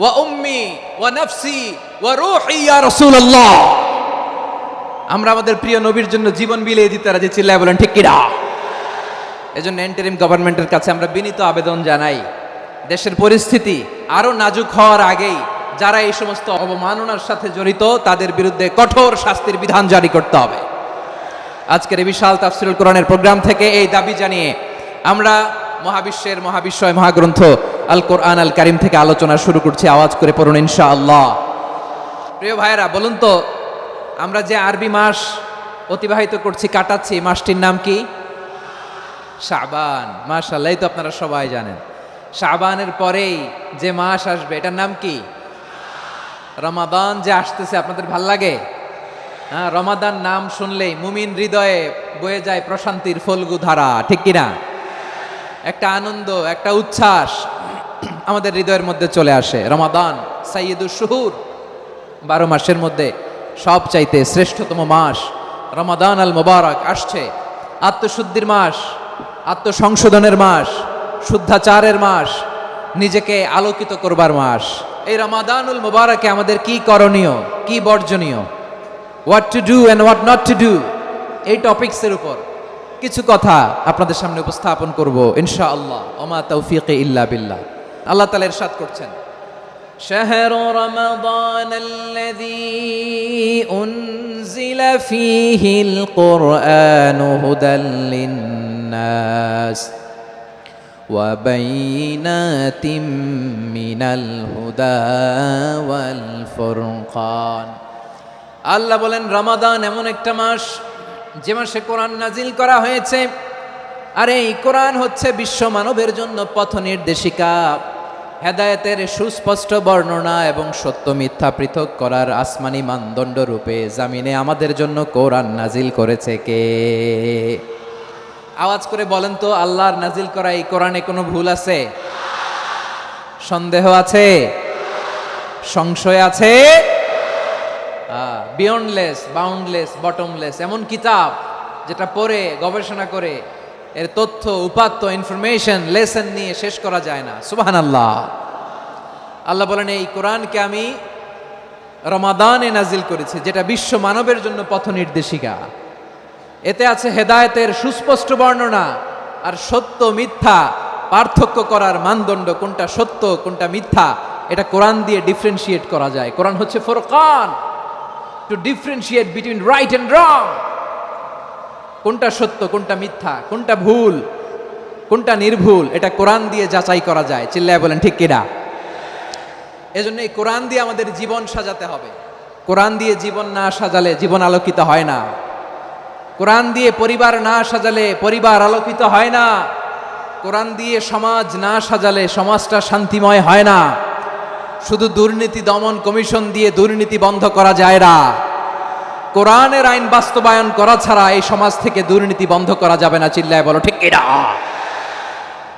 ওয়া উম্মি ওয়া নাফসি ওয়া রূহি ইয়া রাসূলুল্লাহ। আমরা আমাদের প্রিয় নবীর জন্য জীবন বিলিয়ে দিতে রাজি, চিল্লায় বলেন ঠিক কিনা? এজন্য ইন্টারিম গভর্নমেন্টের কাছে আমরা বিনীত আবেদন জানাই, দেশের পরিস্থিতি আরো নাজুক হওয়ার আগেই যারা এই সমস্ত অবমাননার সাথে জড়িত তাদের বিরুদ্ধে কঠোর শাস্তির বিধান জারি করতে হবে। আজকের এই বিশাল তাফসীরুল কোরআনের প্রোগ্রাম থেকে এই দাবি জানিয়ে আমরা মহাবিশ্বের মহাবিশ্বয় মহাগ্রন্থ আল কোরআন আল কারীম থেকে আলোচনা শুরু করছি। আওয়াজ করে পড়ুন ইনশাআল্লাহ। প্রিয় ভাইয়েরা, বলুন তো, আমরা যে আরবি মাস অতিবাহিত করছি, কাটাচ্ছি, মাসটির নাম কি? শাবান। মাশাআল্লাহ, এই তো আপনারা সবাই জানেন। শাবানের পরেই যে মাস আসবে এটার নাম কি? রমাদান। যে আসতেছে আপনাদের ভাল লাগে? হ্যাঁ, রমাদান নাম শুনলেই মুমিন হৃদয়ে বয়ে যায় প্রশান্তির ফল্গু ধারা, ঠিক কিনা? একটা আনন্দ, একটা উচ্ছ্বাস আমাদের হৃদয়ের মধ্যে চলে আসে। রমাদান সাইয়্যিদুশ শুহুর, 12 মাসের মধ্যে সবচাইতে শ্রেষ্ঠতম মাস রমাদান আল মুবারক আসছে। আত্মশুদ্ধির মাস, আত্মসংশোধনের মাস, শুদ্ধাচারের মাস, নিজেকে আলোকিত করবার মাস। এই রমাদানুল মুবারকে আমাদের কি করণীয়, কি বর্জনীয়, what to do and what not to do, এই টপিকসের উপর কিছু কথা আপনাদের সামনে উপস্থাপন করব ইনশাআল্লাহ। ওমা তাওফীকি ইল্লা বিল্লাহ। আল্লাহ তাআলা ইরশাদ করছেন, শাহরু রমাদানাল্লাযী উনজিলা ফীহিল কুরআনু হুদাল লিন্নাস ওয়া বাইনাতিম মিনাল হুদা ওয়াল ফুরকান। আল্লাহ বলেন, রমাদান এমন একটা মাস যে মাসে কোরআন নাজিল করা হয়েছে। আর এই কোরআন হচ্ছে বিশ্ব মানবের জন্য পথ নির্দেশিকা, হেদায়েতের সুস্পষ্ট বর্ণনা এবং সত্য মিথ্যা পৃথক করার আসমানি মানদণ্ড রূপে জামিনে আমাদের জন্য কোরআন নাজিল করেছে কে? আওয়াজ করে বলেন তো, আল্লাহর নাজিল করা এই কোরআনে কোনো ভুল আছে? সন্দেহ আছে? সংশয় আছে? বিয়ন্ডলেস, বাউন্ডলেস, বটমলেস, এমন কিতাব যেটা পড়ে গবেষণা করে এর তথ্য, উপাত্ত, ইনফরমেশন, লেসন নিয়ে শেষ করা যায় না। সুবহানাল্লাহ। আল্লাহ বলেন, এই কোরআনকে আমি রমাদানে নাজিল করেছি, যেটা বিশ্ব মানবের জন্য পথ নির্দেশিকা। এতে আছে হেদায়েতের সুস্পষ্ট বর্ণনা আর সত্য মিথ্যা পার্থক্য করার মানদণ্ড, কোনটা সত্য কোনটা মিথ্যা এটা কোরআন দিয়ে ডিফারেন্সিয়েট করা যায়। কোরআন হচ্ছে ফুরকান, to differentiate between right and wrong. কোনটা সত্য, কোনটা মিথ্যা, কোনটা ভুল, কোনটা নির্ভুল, এটা কোরআন দিয়ে যাচাই করা যায়। চিল্লায় বলেন ঠিক কিনা? এজন্য এই কোরআন দিয়ে আমাদের জীবন সাজাতে হবে। কোরআন দিয়ে জীবন না সাজালে জীবন আলোকিত হয় না। কোরআন দিয়ে পরিবার না সাজালে পরিবার আলোকিত হয় না। কোরআন দিয়ে সমাজ না সাজালে সমাজটা শান্তিময় হয় না। শুধু দুর্নীতি দমন কমিশন দিয়ে দুর্নীতি বন্ধ করা যায় না। কোরআনের আইন বাস্তবায়ন করা ছাড়া এই সমাজ থেকে দুর্নীতি বন্ধ করা যাবে না। চিল্লায় বলো ঠিক কিনা?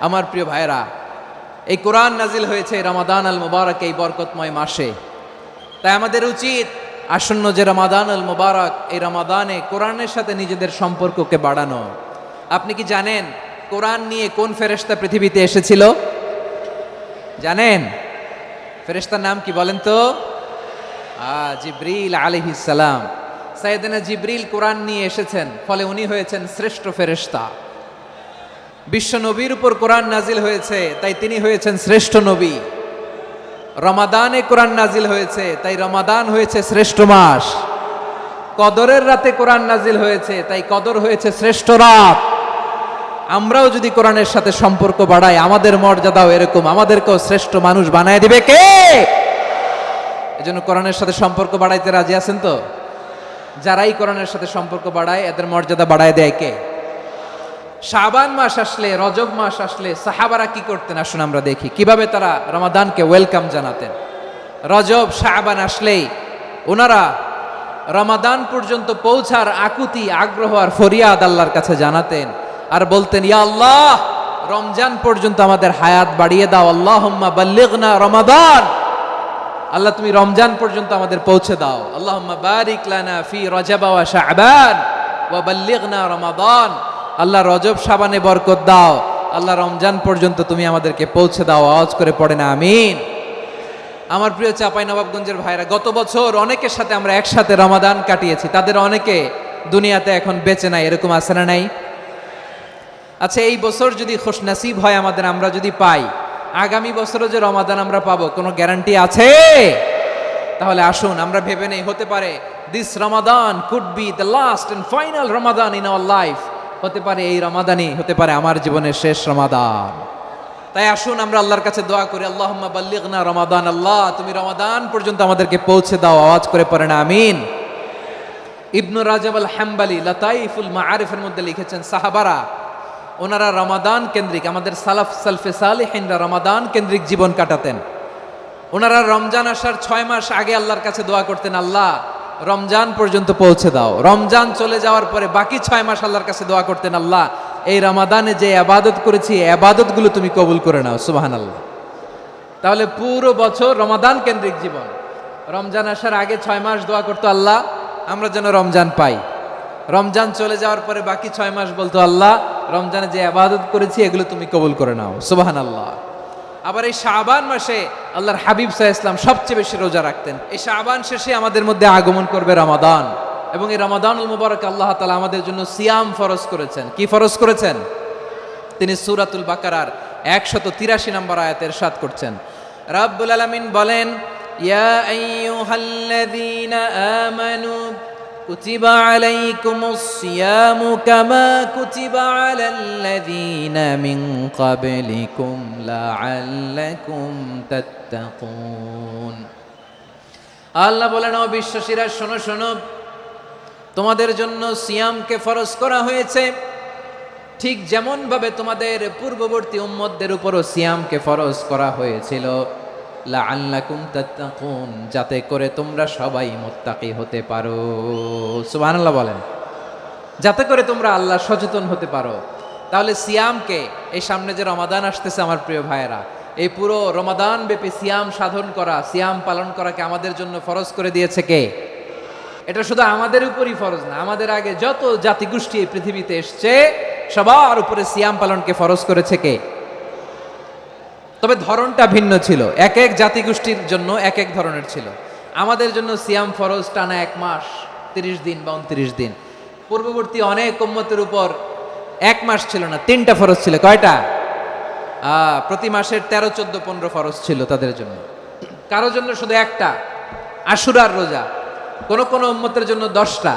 আমার প্রিয় ভাইয়েরা, এই কোরআন নাজিল হয়েছে রমাদান আল মুবারক, এই বরকতময় মাসে। তাই আমাদের উচিত আসন্ন যে রমাদান আল মুবারক, এই রমাদানে কোরআনের সাথে নিজেদের সম্পর্ককে বাড়ানো। আপনি কি জানেন কোরআন নিয়ে কোন ফেরেশতা পৃথিবীতে এসেছিল? জানেন ফেরেশতার নাম কি বলেন তো? জিবরিল আলাইহিস সালাম। সাইয়েদনা জিবরিল কোরআন নিয়ে এসেছেন, ফলে উনি হয়েছেন শ্রেষ্ঠ ফেরেশতা। বিশ্ব নবীর উপর কোরআন নাজিল হয়েছে, তাই তিনি হয়েছেন শ্রেষ্ঠ নবী। রমাদানে কোরআন নাজিল হয়েছে, তাই রমাদান হয়েছে শ্রেষ্ঠ মাস। কদরের রাতে কোরআন নাজিল হয়েছে, তাই কদর হয়েছে শ্রেষ্ঠ রাত। আমরাও যদি কোরআনের সাথে সম্পর্ক বাড়াই, আমাদের মর্যাদাও এরকম, আমাদেরকেও শ্রেষ্ঠ মানুষ বানায় দিবে কে? এজন্য কোরআনের সাথে সম্পর্ক বাড়াইতে রাজি আছেন তো? যারাই কোরআনের সাথে সম্পর্ক বাড়ায় এদের মর্যাদা বাড়ায় দেয় কে? শাবান মাস আসলে, রজব মাস আসলে সাহাবারা কি করতেন আসুন আমরা দেখি কিভাবে তারা রমাদানকে ওয়েলকাম জানাতেন। রজব শাবান আসলেই ওনারা রমাদান পর্যন্ত পৌঁছার আকুতি, আগ্রহ আর ফরিয়াদ আল্লাহর কাছে জানাতেন আর বলতেন, ইয়া আল্লাহ, রমজান পর্যন্ত আমাদের হায়াত বাড়িয়ে দাও। আল্লাহুম্মা বাল্লিগনা রমাদান, আল্লাহ তুমি রমজান পর্যন্ত আমাদের পৌঁছে দাও। আল্লাহুম্মা বারিক লানা ফি রজব ওয়া শাবান ওয়া বাল্লিগনা রমাদান, আল্লাহ রজব শাবানে বরকত দাও, আল্লাহ রমজান পর্যন্ত তুমি আমাদেরকে পৌঁছে দাও। আওয়াজ করে পড়ে না আমিন। আমার প্রিয় চাঁপাইনবাবগঞ্জের ভাইরা, গত বছর অনেকের সাথে আমরা একসাথে রমাদান কাটিয়েছি, তাদের অনেকে দুনিয়াতে এখন বেঁচে নাই, এরকম আছে না নাই? আচ্ছা, এই বছর যদি খুশনসিব হয় আমাদের, আমরা যদি পাই, আগামী বছরও যে রমাদান আমরা পাবো কোনো গ্যারান্টি আছে? তাহলে আসুন আমরা ভেবে নেই, হতে পারে this Ramadan could be the last and final Ramadan in our life. হতে পারে এই রমাদানই হতে পারে আমার জীবনের শেষ রমাদান। তাই আসুন আমরা আল্লাহর কাছে দোয়া করি, আল্লাহুম্মা বাল্লিগনা রমাদান। আল্লাহ, তুমি রমাদান পর্যন্ত আমাদেরকে পৌঁছে দাও। আওয়াজ করে পড়েন আমিন। ইবনু রাজাব আল হাম্বালি লাতাইফুল মাআরিফের মধ্যে লিখেছেন, সাহাবারা ওনারা রমাদান কেন্দ্রিক, আমাদের সালফে সালেহিনরা রমাদান কেন্দ্রিক জীবন কাটাতেন। ওনারা রমজান আসার 6 মাস আগে আল্লাহর কাছে দোয়া করতেন, আল্লাহ রমজান পর্যন্ত পৌঁছে দাও। রমজান চলে যাওয়ার পরে বাকি 6 মাস আল্লাহর কাছে দোয়া করতেন, আল্লাহ এই রমাদানে যে ইবাদত করেছি ইবাদতগুলো তুমি কবুল করে নাও। সুবহানাল্লাহ। তাহলে পুরো বছর রমাদান কেন্দ্রিক জীবন। রমজান আসার আগে 6 মাস দোয়া করতো, আল্লাহ আমরা যেন রমজান পাই। রমজান চলে যাওয়ার পরে বাকি 6 মাস বলতো, আল্লাহ রমজানে যে ইবাদত করেছি এগুলো তুমি কবুল করে নাও। সুবহানাল্লাহ। আবার এই শাবান মাসে আল্লাহর হাবিব সাল্লাল্লাহু আলাইহি ওয়াসাল্লাম সবচেয়ে বেশি রোজা রাখতেন। এই শাবান শেষে আমাদের মধ্যে আগমন করবে রমাদান, এবং এই রমাদানুল মুবারক আল্লাহ তাআলা আমাদের জন্য সিয়াম ফরজ করেছেন। কি ফরজ করেছেন? তিনি সূরাতুল বাকারার 183 নম্বর আয়াতে ইরশাদ করছেন, রাব্বুল আলামিন বলেন, ইয়া আইয়ুহাল্লাযীনা আমানু কুতিবা আলাইকুমুস সিয়ামু কামা কুতিবা আলাল্লাযীনা মিন ক্বাবলিকুম লাআল্লাকুম তাত্তাকুন। আল্লাহ বলেন, ও বিশ্বাসীরা শোনো শোনো, তোমাদের জন্য সিয়ামকে ফরজ করা হয়েছে, ঠিক যেমন ভাবে তোমাদের পূর্ববর্তী উম্মতদের উপরও সিয়ামকে ফরজ করা হয়েছিল, লাআল্লাকুম তাত্তাকুন, যাতে করে তোমরা সবাই মুত্তাকি হতে পারো। সুবহানাল্লাহ বলেন, যাতে করে তোমরা আল্লাহ সচেতন হতে পারো। তাহলে সিয়ামকে, এই সামনে যে রমাদান আসতেছে আমার প্রিয় ভাইয়েরা, এই পুরো রমাদান ব্যাপী সিয়াম সাধন করা, সিয়াম পালন করাকে আমাদের জন্য ফরজ করে দিয়েছে কে? এটা শুধু আমাদের উপরই ফরজ না, আমাদের আগে যত জাতিগোষ্ঠী এই পৃথিবীতে এসছে সবার উপরে সিয়াম পালনকে ফরজ করেছে কে? তবে ধরনটা ভিন্ন ছিল, এক এক জাতিগোষ্ঠীর জন্য এক এক ধরনের ছিল। আমাদের জন্য সিয়াম ফরজ টানা 1 মাস 30 দিন বা 29 দিন। পূর্ববর্তী অনেক উম্মতের উপর 1 মাস ছিল না, 3টা ফরজ ছিল। কয়টা? প্রতি মাসের 13, 14, 15 ফরজ ছিল তাদের জন্য। কারো জন্য শুধু একটা, আশুরার রোজা। কোন কোন উম্মতের জন্য 10টা।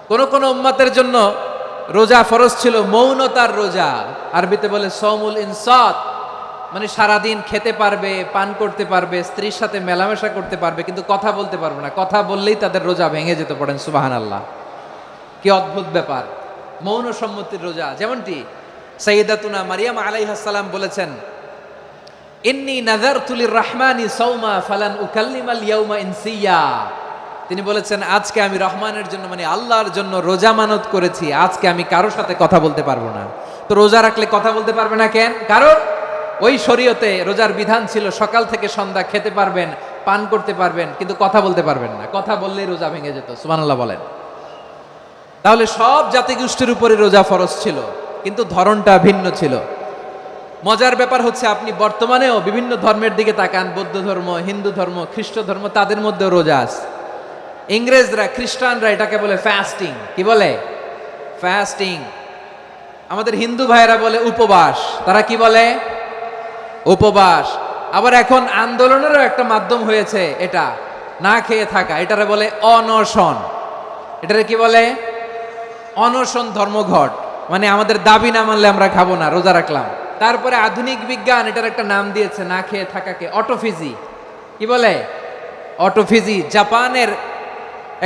কোন কোন উম্মতের জন্য রোজা ফরজ ছিল মৌনতার রোজা, আরবিতে বলে সওমুল ইনসাত, মানে সারাদিন খেতে পারবে, পান করতে পারবে, স্ত্রীর সাথে মেলামেশা করতে পারবে, কিন্তু কথা বলতে পারবে না। কথা বললেই তাদের রোজা ভেঙে যেত। পড়েন সুবহানাল্লাহ। কি অদ্ভুত ব্যাপার, মৌন সম্মতির রোজা। যেমনটি সাইয়্যিদাতুনা মারিয়াম আলাইহিস সালাম বলেছেন, ইন্নী নাযারতু লির-রাহমানি সাওমা ফালান উকাল্লিমাল ইয়াওমা ইনসিয়া। তিনি বলেছেন, আজকে আমি রহমানের জন্য, মানে আল্লাহর জন্য রোজা মানত করেছি, আজকে আমি কারোর সাথে কথা বলতে পারবো না। তো রোজা রাখলে কথা বলতে পারবে না কেন? কারণ ওই শরীয়তে রোজার বিধান ছিল সকাল থেকে সন্ধ্যা খেতে পারবেন, পান করতে পারবেন, কিন্তু কথা বলতে পারবেন না। কথা বললেই রোজা ভেঙে যেত। সুবহানাল্লাহ বলেন। তাহলে সব জাতিগোষ্ঠীর উপরে রোজা ফরজ ছিল, কিন্তু ধরনটা ভিন্ন ছিল। মজার ব্যাপার হচ্ছে, আপনি বর্তমানেও বিভিন্ন ধর্মের দিকে তাকান, বৌদ্ধ ধর্ম, হিন্দু ধর্ম, খ্রিস্ট ধর্ম, তাদের মধ্যেও রোজা আছে। ইংরেজরা, খ্রিস্টানরা এটাকে বলে ফাস্টিং। কি বলে? ফাস্টিং। আমাদের হিন্দু ভাইয়েরা বলে উপবাস। তারা কি বলে? উপবাস। আবার এখন আন্দোলনেরও একটা মাধ্যম হয়েছে এটা, না খেয়ে থাকা। এটারে বলে অনশন। এটারে কি বলে? অনশন ধর্মঘট। মানে আমাদের দাবি না মানলে আমরা খাবো না, রোজা রাখলাম। তারপরে আধুনিক বিজ্ঞান এটার একটা নাম দিয়েছে না খেয়ে থাকাকে, অটোফিজি। কি বলে? অটোফিজি। জাপানের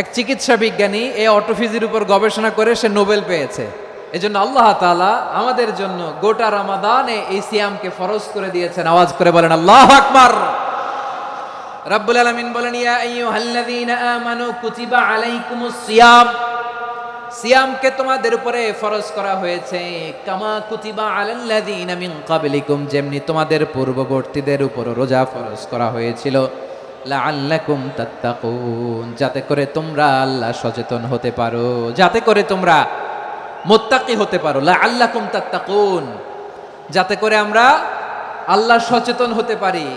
এক চিকিৎসা বিজ্ঞানী এই অটোফিজির উপর গবেষণা করে সে নোবেল পেয়েছে। এজন্য আল্লাহ তাআলা আমাদের জন্য গোটা রমাদানে এই সিয়ামকে ফরজ করে দিয়েছেন। আওয়াজ করে বলেন আল্লাহু আকবার। রাব্বুল আলামিন বলেন, ইয়া আইয়ুহাল্লাযীনা আমানু কুতিবা আলাইকুমুস সিয়াম, সিয়ামকে তোমাদের উপরে ফরজ করা হয়েছে, কামা কুতিবা আলাল্লাযীনা মিন ক্বাবলিকুম, যেমনি তোমাদের পূর্ববর্তীদের উপর রোজা ফরজ করা হয়েছিল, লাআল্লাকুম তাত্তাকুন, যাতে করে তোমরা আল্লাহ সচেতন হতে পারো, যাতে করে তোমরা মুত্তাকি হতে পারো। লাআল্লাকুম তাত্তাকুন, যাতে করে আমরা আল্লাহ সচেতন হতে পারি।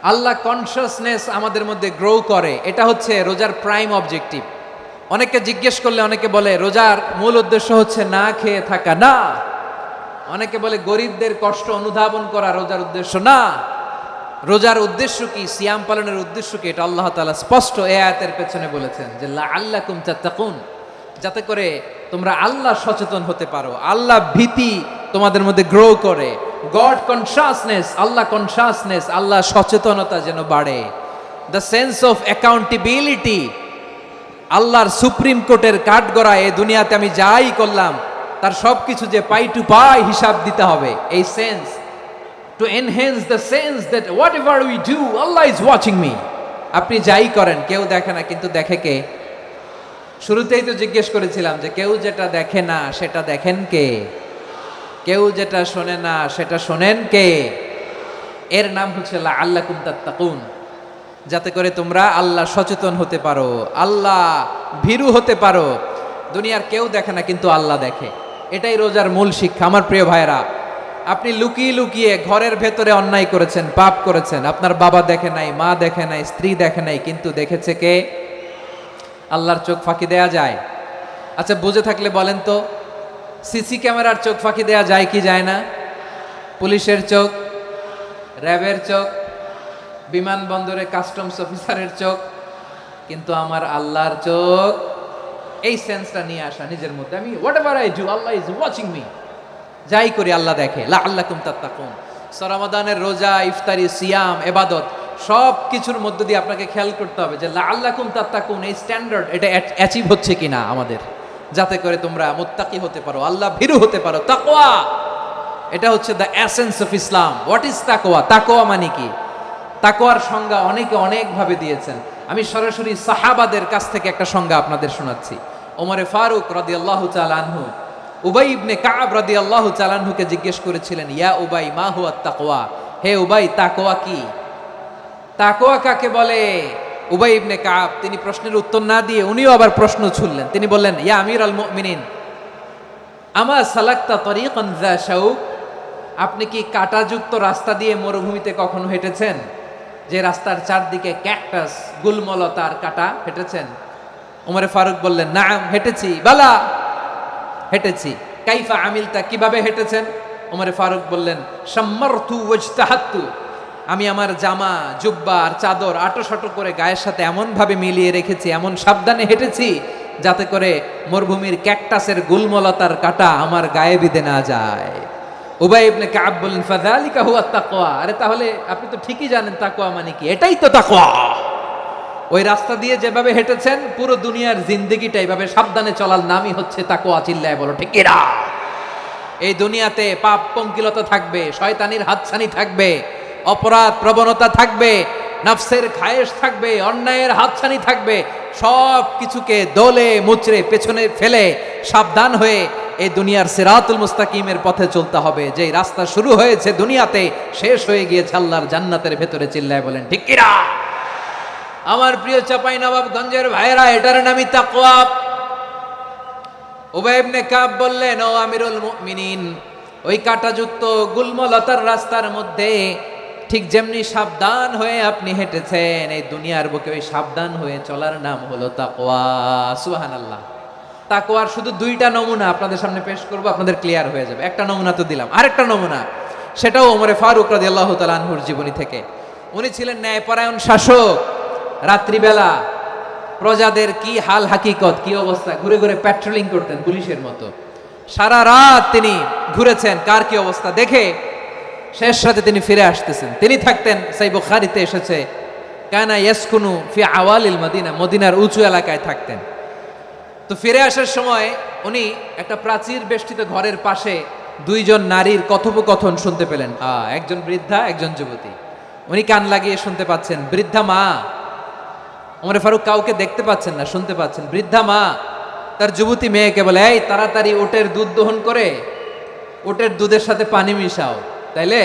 আল্লাহ কনসিয়াসনেস আমাদের মধ্যে গ্রো করে, এটা হচ্ছে রোজার প্রাইম অবজেক্টিভ। অনেকে জিজ্ঞেস করলে অনেকে বলে রোজার মূল উদ্দেশ্য হচ্ছে না খেয়ে থাকা, না। অনেকে বলে গরিবদের কষ্ট অনুধাবন করা রোজার উদ্দেশ্য, না। রোজার উদ্দেশ্য কি, সিয়াম পালনের উদ্দেশ্য কি, এটা আল্লাহ তাআলা স্পষ্ট এই আয়াতের পেছনে বলেছেন যে লাআল্লাকুম তাত্তাকুন, যাতে করে তোমরা আল্লাহ সচেতন হতে পারো, আল্লাহ ভীতি তোমাদের মধ্যে গ্রো করে, গড কনসিয়াসনেস, আল্লাহ কনসিয়াসনেস, আল্লাহ সচেতনতা যেন বাড়ে, দ্য সেন্স অফ অ্যাকাউন্টেবিলিটি। আল্লাহর সুপ্রিম কোর্টের কাঠগড়া এই দুনিয়াতে আমি যাই করলাম তার সব কিছু যে পাই টু পাই হিসাব দিতে হবে, এই sense, to enhance the sense that what ever we do Allah is watching me. আপনি যাই করেন কেউ দেখে না, কিন্তু দেখে কে? শুরুতেই তো জিজ্ঞেস করেছিলাম যে কেউ যেটা দেখে না সেটা দেখেন কে? কেউ যেটা শোনে না সেটা শোনেন কে? এর নাম হচ্ছে লাআল্লাকুম তাত্তাকুন, যাতে করে তোমরা আল্লাহ সচেতন হতে পারো, আল্লাহ ভীরু হতে পারো। দুনিয়ার কেউ দেখে না, কিন্তু আল্লাহ দেখে। এটাই রোজার মূল শিক্ষা। আমার প্রিয় ভাইরা, আপনি লুকিয়ে লুকিয়ে ঘরের ভেতরে অন্যায় করেছেন, পাপ করেছেন, আপনার বাবা দেখে নাই, মা দেখে নাই, স্ত্রী দেখে নাই, কিন্তু দেখেছে কে? আল্লাহর চোখ ফাঁকি দেয়া যায়? আচ্ছা, বুঝে থাকলে বলেন তো, সিসি ক্যামেরার চোখ ফাঁকি দেয়া যায় কি যায় না? পুলিশের চোখ, র্যাবের চোখ, বিমানবন্দরে কাস্টমস অফিসারের চোখ, কিন্তু আমার আল্লাহর চোখ। এই সেন্সটা নিয়ে আসা নিজের মধ্যে, আমি what ever I do Allah is watching me, যাই করি আল্লাহ দেখে। লাআল্লাকুম তাত্তাকুন। রমাদানের রোজা, ইফতারি, সিয়াম, ইবাদত সব কিছুর মধ্য দিয়ে আপনাকে খেয়াল করতে হবে যে লাআল্লাকুম তাত্তাকুন এই স্ট্যান্ডার্ড এটা অ্যাচিভ হচ্ছে কিনা আমাদের, যাতে করে তোমরা মুত্তাকি হতে পারো, আল্লাহ ভীরু হতে পারো। তাকওয়া, এটা হচ্ছে the essence of Islam. What is তাকওয়া? তাকওয়া মানে কি? তাকওয়ার সংজ্ঞা অনেকে অনেকভাবে দিয়েছেন। আমি সরাসরি সাহাবাদের কাছ থেকে একটা সংজ্ঞা আপনাদের শোনাচ্ছি। ওমরে ফারুক রাদিয়াল্লাহু তাআলা আনহু উবাই ইবনে কাব রাদিয়াল্লাহু তাআলা আনহুকে জিজ্ঞেস করেছিলেন, ইয়া উবাই মা হুয়া তাকওয়া, হে উবাই তাকওয়া কি? তাকওয়া কাকে বলে? উবাই ইবনে কাব তিনি প্রশ্নের উত্তর না দিয়ে উনিও আবার প্রশ্ন ছুড়লেন। তিনি বললেন, ইয়া আমিরাল মুমিনিন আমা সালাকতা তরিকান যা শাউক, আপনি কি কাঁটাযুক্ত রাস্তা দিয়ে মরুভূমিতে কখনো হেঁটেছেন? যে রাস্তার চারদিকে ক্যাকটাস, গুলমলতার কাঁটা, হেঁটেছেন? ওমরে ফারুক বললেন, নাম হেঁটেছি, বালা হেঁটেছি। কাইফা আমিলতা, কিভাবে হেঁটেছেন? ওমরে ফারুক বললেন, শাম্মারতু ওয়াজতাহাতু, আমি আমার জামা, জুব্বা আর চাদর আটোসাটো করে গায়ের সাথে এমন ভাবে মিলিয়ে রেখেছি, এমন সাবধানে হেঁটেছি যাতে করে মরুভূমির ক্যাকটাসের গুলমলতার কাঁটা আমার গায়ে বিঁধে না যায়। উবাই ইবনে কাব বললেন, ফাযালিকা হুয়া তাকওয়া, আরে তাহলে আপনি তো ঠিকই জানেন তাকওয়া মানে কি, এটাই তো তাকওয়া। ওই রাস্তা দিয়ে যেভাবে হেঁটেছেন পুরো দুনিয়ার জিন্দেগিটা এইভাবে সাবধানে চলার নামই হচ্ছে তাকওয়া। চিল্লায় বলো ঠিক কিনা? এই দুনিয়াতে পাপ পঙ্কিলতা থাকবে, শয়তানির হাতছানি থাকবে, অপরাধ প্রবণতা থাকবে, নফসের খায়েশ থাকবে, অন্যায়ের হাতছানি থাকবে, সব কিছুকে দোলে মুচড়ে পেছনে ফেলে সাবধান হয়ে এই দুনিয়ার সিরাতুল মুস্তাকিমের পথে চলতে হবে। যেই রাস্তা শুরু হয়েছে দুনিয়াতে, শেষ হয়ে গিয়েছে আল্লাহর জান্নাতের ভেতরে। চিল্লায় বলেন ঠিক কিনা? আমার প্রিয় চাঁপাইনবাবগঞ্জের ভাইয়েরা, এটার নামই তাকওয়া। উবাই ইবনে কাব বললেন, ও আমিরুল মুমিনিন, ওই কাঁটাযুক্ত গুলমলতার রাস্তার মধ্যে ঠিক যেমনি সাবধান হয়ে আপনি হেঁটেছেন, এই দুনিয়ার বুকে ওই সাবধান হয়ে চলার নাম হলো তাকওয়া। সুবহানাল্লাহ। তাকওয়ার শুধু দুইটা নমুনা আপনাদের সামনে পেশ করব, আপনাদের ক্লিয়ার হয়ে যাবে। একটা নমুনা তো দিলাম, আরেকটা নমুনা, সেটাও ওমরে ফারুক রাদিয়াল্লাহু তাআলা আনহুর জীবনী থেকে। উনি ছিলেন ন্যায়পরায়ণ শাসক। রাত্রিবেলা প্রজাদের কি হাল হাকিকত, কি অবস্থা, ঘুরে ঘুরে প্যাট্রোলিং করতেন পুলিশের মতো। সারা রাত তিনি ঘুরেছেন কার কি অবস্থা দেখে, শেষ রাতে তিনি ফিরে আসতেছেন। তিনি থাকতেন, সেই বুখারীতে এসেছে, কানা ইয়াসকুনু ফি আওয়ালিল মদিনা, মদিনার উঁচু এলাকায় থাকতেন। তো ফিরে আসার সময় উনি একটা প্রাচীর বেষ্টিত ঘরের পাশে দুইজন নারীর কথোপকথন শুনতে পেলেন। একজন বৃদ্ধা, একজন যুবতী। উনি কান লাগিয়ে শুনতে পাচ্ছেন। বৃদ্ধা মা, ওমরে ফারুক কাউকে দেখতে পাচ্ছেন না, শুনতে পাচ্ছেন। বৃদ্ধা মা তার যুবতী মেয়েকে বলে, এই তাড়াতাড়ি ওটের দুধ দহন করে ওটের দুধের সাথে পানি মিশাও, তাইলে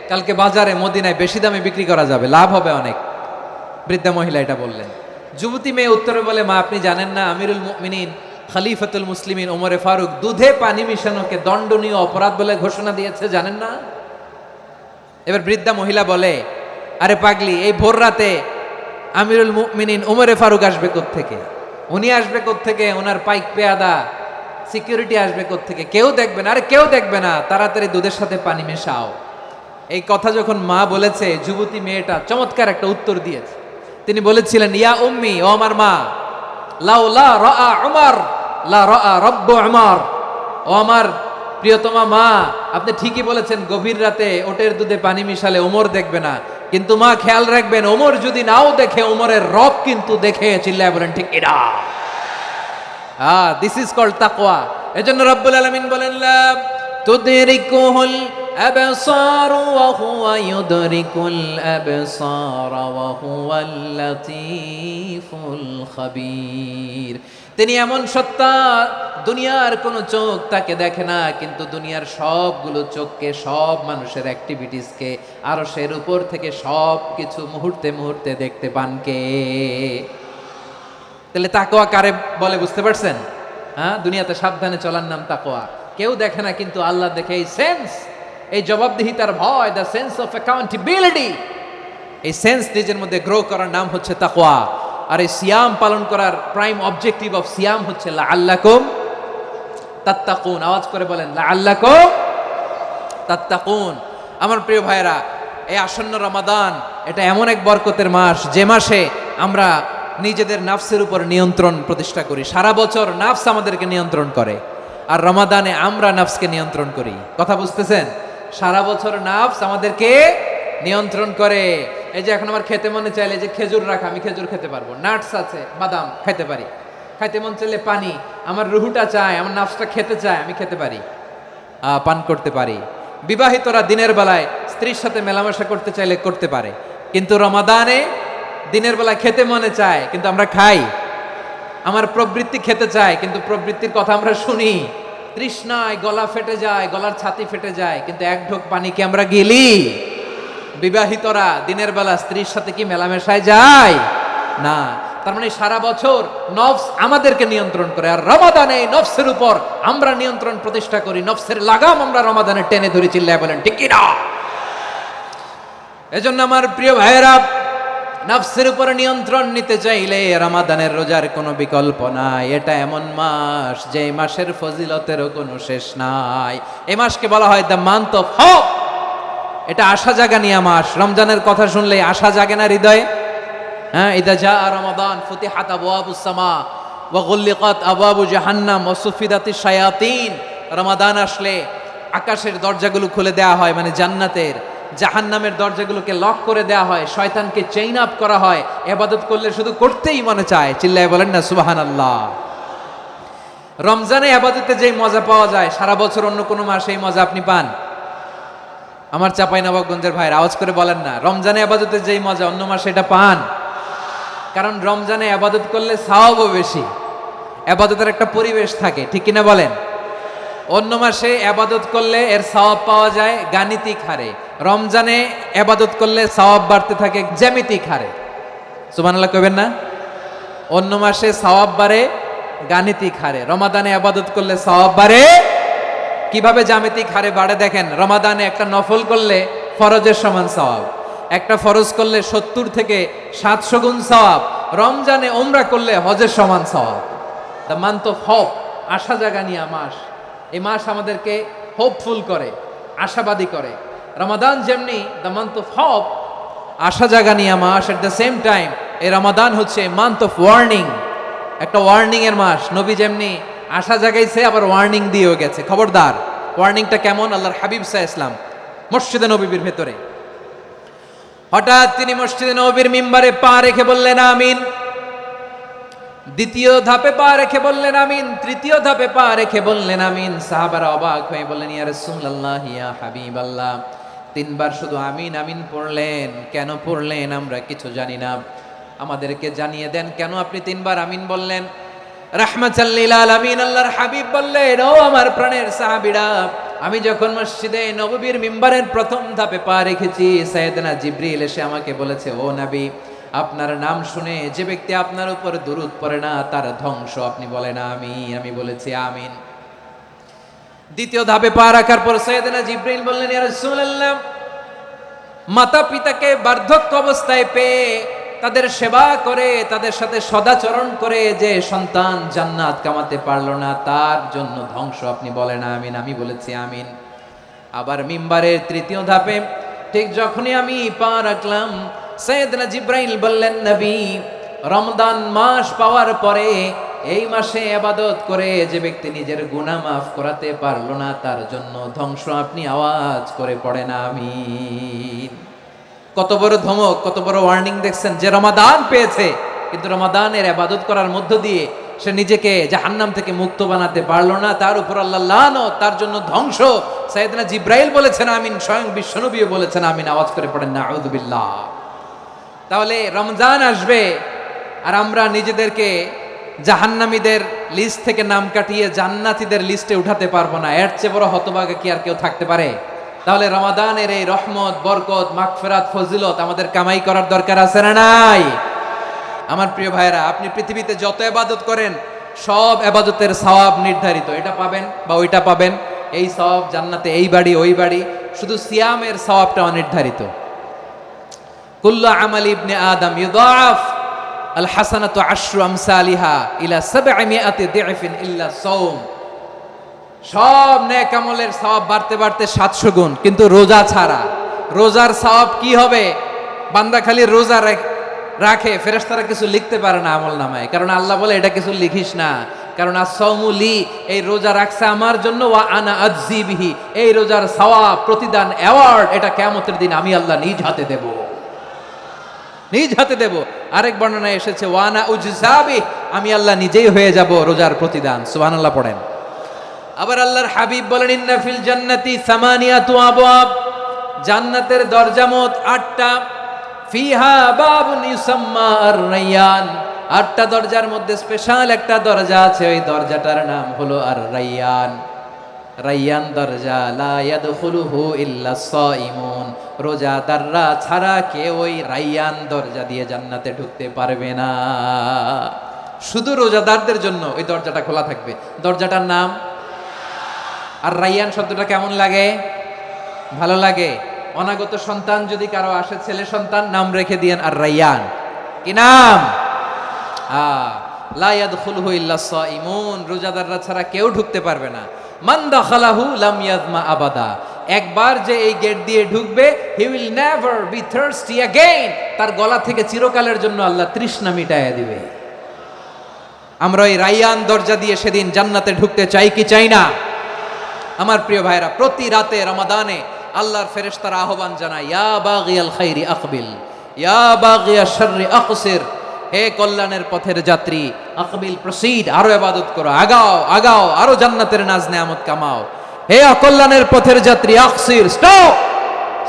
কালকে বাজারে মদিনায় বেশি দামে বিক্রি করা যাবে, লাভ হবে অনেক। বৃদ্ধা মহিলা এটা বললেন। যুবতী মেয়ে উত্তরে বলে, মা আপনি জানেন না আমিরুল মুমিনিন খলিফাতুল মুসলিমিন ওমরে ফারুক দুধে পানি মিশানোকে দণ্ডনীয় অপরাধ বলে ঘোষণা দিয়েছে, জানেন না? এবার বৃদ্ধা মহিলা বলে, আরে পাগলি, এই ভোর রাতে আমিরুল মুমিনিন ওমরে ফারুক আসবে কোত্থেকে? উনি আসবে কোত্থেকে? ওনার পাইক পেয়াদা সিকিউরিটি আসবে কোত্থেকে? কেউ দেখবে না। আরে কেউ দেখবে না, তাড়াতাড়ি দুধের সাথে পানি মেশাও। এই কথা যখন মা বলেছে, যুবতী মেয়েটা চমৎকার একটা উত্তর দিয়েছে। তিনি বলেছিলেন, ইয়া উম্মি, ও আমার মা, লাউ লা রাআ উমর লা রাআ রব্বু উমর। ও আমার প্রিয়তমা মা, আপনি ঠিকই বলেছেন, গভীর রাতে ওটের দুধে পানি মিশালে ওমর দেখবে না, কিন্তু মা খেয়াল রাখবেন, ওমর যদি নাও দেখে, ওমরের রব কিন্তু দেখে। চিল্লায় বলেন ঠিক কিনা? দিস ইজ কল্ড তাকওয়া। এজন্য রব্বুল আলামিন বলেন, লা তুদরিকুহুল আবসার ওয়া হুয়া ইউদরিকুল আবসার ওয়া হুয়াল লাতীফুল খাবীর। তিনি এমন সত্তা, দুনিয়ার কোন চোখ তাকে দেখে না, কিন্তু দুনিয়ার সবগুলো চোখকে, সব মানুষের অ্যাক্টিভিটিসকে, আরশের উপর থেকে সব কিছু মুহূর্তে মুহূর্তে দেখতে পান কে? তাহলে তাকওয়া কারে বলে বুঝতে পারছেন? হ্যাঁ, দুনিয়াতে সাবধানে চলার নাম তাকওয়া। কেউ দেখে না, কিন্তু আল্লাহ দেখে। এই সেন্স, এই জবাবদিহিতার ভয়, দ্য সেন্স অফ অ্যাকাউন্টেবিলিটি, এই সেন্স নিজের মধ্যে গ্রো করার নাম হচ্ছে তাকওয়া। আর এই সিয়াম পালন করার প্রাইম অবজেক্টিভ অফ সিয়াম হচ্ছে লাআল্লাকুম তাত্তাকুন। আওয়াজ করে বলেন, লাআল্লাকুম তাত্তাকুন। আমার প্রিয় ভাইরা, এই আসন্ন রমাদান, এটা এমন এক বরকতের মাস, যে মাসে আমরা নিজেদের নাফসের উপর নিয়ন্ত্রণ প্রতিষ্ঠা করি। সারা বছর নাফস আমাদেরকে নিয়ন্ত্রণ করে, আর রমাদানে আমরা নাফসকে নিয়ন্ত্রণ করি। কথা বুঝতেছেন? সারা বছর নাফস আমাদেরকে নিয়ন্ত্রণ করে। এই যে এখন আমার খেতে মনে চাইলে যে খেজুর রাখা, আমি খেজুর খেতে পারবো, নাটস আছে, বাদাম খেতে পারি। খাইতে মন চাইলে পানি, আমার রুহুটা চায়, আমার নাফসটা খেতে চায়, আমি খেতে পারি, পান করতে পারি। বিবাহিতরা দিনের বেলায় স্ত্রীর সাথে মেলামেশা করতে চাইলে করতে পারে, কিন্তু রমাদানে দিনের বেলায় খেতে মনে চায়, কিন্তু আমরা খাই। আমার প্রবৃত্তি খেতে চায়, কিন্তু প্রবৃত্তির কথা আমরা শুনি। তৃষ্ণায় গলা ফেটে যায়, গলার ছাতি ফেটে যায়, কিন্তু এক ঢোক পানি কি আমরা গিলি? বিবাহিতরা দিনের বেলা স্ত্রীর সাথে কি মেলামেশায় যায়? না। তার মানে সারা বছর নফস আমাদেরকে নিয়ন্ত্রণ করে, আর রমাদানে এই নফসের উপর আমরা নিয়ন্ত্রণ প্রতিষ্ঠা করি। নফসের লাগাম আমরা রমাদানে টেনে ধরে। চিল্লায় বলেন ঠিক কি না? এজন্য আমার প্রিয় ভাইয়েরা, নফসের উপর নিয়ন্ত্রণ নিতে চাইলে রমাদানের রোজার কোনো বিকল্প নাই। এটা এমন মাস, যে মাসের ফজিলতেরও কোনো শেষ নাই। এই মাসকে বলা হয় দ্য মান্থ অফ হোপ। এটা আশা জাগানিয়া মাস। রমজানের কথা শুনলে আশা জাগে না হৃদয়ে? হ্যাঁ, ইদা জা রমাদান ফুতিহাত আবওয়াবুস সামা ওয়া গুল্লিকাত আবওয়াবু জাহান্নাম ওয়া সুফিদাতিশ শায়াতিন। রমাদান আসলে আকাশের দরজাগুলো খুলে দেওয়া হয়, মানে জান্নাতের। জাহান্নামের দরজাগুলোকে লক করে দেওয়া হয়, শয়তানকে চেইন আপ করা হয়। ইবাদত করলে শুধু করতেই মনে চায়। চিল্লায় বলেন না সুবহানাল্লাহ। রমজানে ইবাদতে যেই মজা পাওয়া যায়, সারা বছর অন্য কোনো মাসে এই মজা আপনি পান? আমার চাঁপাইনবাবগঞ্জের ভাইরা আওয়াজ করে বলেন না, রমজানে ইবাদতে যেই মজা অন্য মাসে এটা পান? কারণ রমজানে ইবাদত করলে সওয়াবও বেশি, ইবাদতের একটা পরিবেশ থাকে, ঠিক কিনা বলেন? অন্য মাসে ইবাদত করলে এর সওয়াব পাওয়া যায় গাণিতিক হারে, রমজানে ইবাদত করলে সওয়াব বাড়তে থাকে জ্যামিতিক হারে। সুবহানাল্লাহ কইবেন না? অন্য মাসে সওয়াব বাড়ে গাণিতিক হারে, রমাদানে ইবাদত করলে সওয়াব বাড়ে কিভাবে? জ্যামিতিক হারে বাড়ে। দেখেন, রমাদানে একটা নফল করলে ফরজের সমান সওয়াব, একটা ফরজ করলে 70 থেকে 700 গুণ সওয়াব। রমজানে উমরা করলে হজের সমান সওয়াব। দ্য মান্থ অফ হোপ, আশা জাগানিয়া মাস। এই মাস আমাদেরকে হোপফুল করে, আশাবাদী করে। রমাদান যেমনি দ্য মান্থ অফ হোপ, আশা জাগানিয়া মাস, এট দ্য সেম টাইম এই রমাদান হচ্ছে মান্থ অফ ওয়ার্নিং, একটা ওয়ার্নিং এর মাস। নবী যেমনি আশা জাগাইছে, আবার ওয়ার্নিং দিয়েও গেছে, খবরদার। ওয়ার্নিংটা কেমন? আল্লাহর হাবিব সাল্লাল্লাহু আলাইহি ওয়াসাল্লাম মসজিদে নববীর ভেতরে, হঠাৎ তিনি মসজিদে নববীর মিম্বারে পা রেখে বললেন আমিন। দ্বিতীয় ধাপে পা রেখে বললেন আমিন, তৃতীয় ধাপে পা রেখে বললেন আমিন। সাহাবারা অবাক হয়ে বললেন, ইয়া রাসূলুল্লাহ, ইয়া হাবিবাল্লাহ, 3 বার শুধু আমিন আমিন পড়লেন, কেন পড়লেন আমরা কিছু জানি না, আমাদেরকে জানিয়ে দেন কেন আপনি 3 বার আমিন বললেন। রাহমাতাল লিল আলামিন আল্লাহর হাবিব বললেন, ও আমার প্রাণের সাহাবীরা, আমি যখন মসজিদে নববীর মিম্বারের প্রথম ধাপে পা রেখেছি, সাইয়েদনা জিবরিল এসে আমাকে বলেছে, ও নবী, আপনার নাম শুনে যে ব্যক্তি আপনার উপর দুরূদ পড়ে না তার ধ্বংস। আপনি বলেন আমিন। আমি বলেছি আমিন। দ্বিতীয় ধাপে পা রাখার পর সাইয়েদনা জিবরিল বললেন, ইয়া রাসূলুল্লাহ, মাতা পিতাকে বার্ধক্য অবস্থায় পেয়ে তাদের সেবা করে, তাদের সাথে সদাচরণ করে যে সন্তান জান্নাত কামাতে পারলো না, তার জন্য ধ্বংস। আপনি বলেন আমিন। আমি বলেছি আমিন। আবার মিম্বারের তৃতীয় ধাপে ঠিক যখনই আমি পা রাখলাম, সাইয়েদনা জিব্রাইল বললেন, নবী, রমজান মাস পাওয়ার পরে এই মাসে ইবাদত করে যে ব্যক্তি নিজের গুনাহ মাফ করাতে পারলো না, তার জন্য ধ্বংস। আপনি আওয়াজ করে পড়েন আমিন। কত বড় ধমক, কত বড় ওয়ার্নিং দেখছেন, যে রমাদান পেয়েছে কিন্তু রমাদানের ইবাদত করার মধ্য দিয়ে সে নিজেকে জাহান্নাম থেকে মুক্ত বানাতে পারলো না, তার উপর আল্লাহ লানত, তার জন্য ধ্বংস। সাইয়েদনা জিব্রাইল বলেছেন আমিন, স্বয়ং বিশ্বনবীও বলেছেন আমিন। আওয়াজ করে পড়েন নাউযু বিল্লাহ। তাহলে রমজান আসবে আর আমরা নিজেদেরকে জাহান্নামীদের লিস্ট থেকে নাম কাটিয়ে জান্নাতীদের লিস্টে উঠাতে পারবো না। এর চেয়ে বড় হতভাগা কি আর কেউ থাকতে পারে? তাহলে রমাদানের এই রহমত, বরকত, মাগফিরাত, ফজিলত আমাদের কামাই করার দরকার আছে না নাই? আমার প্রিয় ভাইরা, আপনি পৃথিবীতে যত ইবাদত করেন সব ইবাদতের সওয়াব নির্ধারিত। এটা পাবেন বা ওইটা পাবেন, এই সওয়াব জান্নাতে, এই বাড়ি ওই বাড়ি। শুধু সিয়ামের সওয়াবটা অনির্ধারিত। কুল্লু আমাল ইবনে আদম ইউদাফ আল হাসানাতু আশরু আমসালিহা ইলা 700 দি'ফিন ইল্লা সাওম। সব নেক আমলের সওয়াব বাড়তে বাড়তে 700 গুণ, কিন্তু রোজা ছাড়া। রোজার সওয়াব কি হবে? বান্দা খালি রোজা রাখে, ফেরেশতারা কিছু লিখতে পারে না আমল নামায়, কারণ আল্লাহ বলে এটা কিছু লিখিস না, কারণ as-সাওমু লি, এই রোজা রাখছে আমার জন্য, ওয়া আনা আজজি বিহি, এই রোজার সওয়াব, প্রতিদান, অ্যাওয়ার্ড এটা কিয়ামতের দিন আমি আল্লাহ নিজ হাতে দেব, নিজ হাতে দেব। আরেক বর্ণনায় এসেছে ওয়া আনা উজজা বিহি, আমি আল্লাহ নিজেই হয়ে যাব রোজার প্রতিদান। সুবহানাল্লাহ পড়েন। আবার আল্লাহর হাবিব বলেন, ইন্না ফিল জান্নাতি সামানিয়াতু আবওয়াব, জান্নাতের দরজা মোট 8টা। ফিহা বাবুন ইউসাম্মা আর-রায়্যান, 8টা দরজার মধ্যে স্পেশাল একটা দরজা আছে, ওই দরজাটার নাম হলো আর-রায়্যান। রায়্যান দরজা, লা ইয়াদখুলুহু ইল্লা সাইমুন, রোজাদাররা ছাড়া কেউ ওই রায়্যান দরজা দিয়ে জান্নাতে ঢুকতে পারবে না। শুধু রোজাদারদের জন্য ওই দরজাটা খোলা থাকবে। দরজাটার নাম আর রায়্যান। শব্দটা কেমন লাগে? ভালো লাগে। অনাগত সন্তান যদি কারো আসে, ছেলে সন্তান, নাম রেখে দিয়েন আর রায়্যান। কি নাম? লা ইয়াদখুলুহু ইল্লা সাইমুন, রোজাদাররা ছাড়া কেউ ঢুকতে পারবে না। মান দাখালাহু লাম ইয়াজমা আবাদা, একবার যে এই গেট দিয়ে ঢুকবে, he will never be thirsty again, তার গলা থেকে চিরকালের জন্য আল্লাহ তৃষ্ণা মিটাইয়া দিবে। আমরা এই রায়্যান দরজা দিয়ে সেদিন জান্নাতে ঢুকতে চাই কি চাই না? আমার প্রিয় ভাইরা, প্রতি রাতে রমাদানে আল্লাহর ফেরেশতারা আহ্বান জানায়, ইয়া বাগিয়াল খাইরি আকবিল, ইয়া বাগিয়াশ শাররি আকসির, হে কল্যাণের পথের যাত্রী, আকবিল, প্রসিড, আরো ইবাদত করো, আগাও আগাও, আরো জান্নাতের নাজ নেয়ামত কামাও। হে অকল্যাণের পথের যাত্রী, আকসির, স্টপ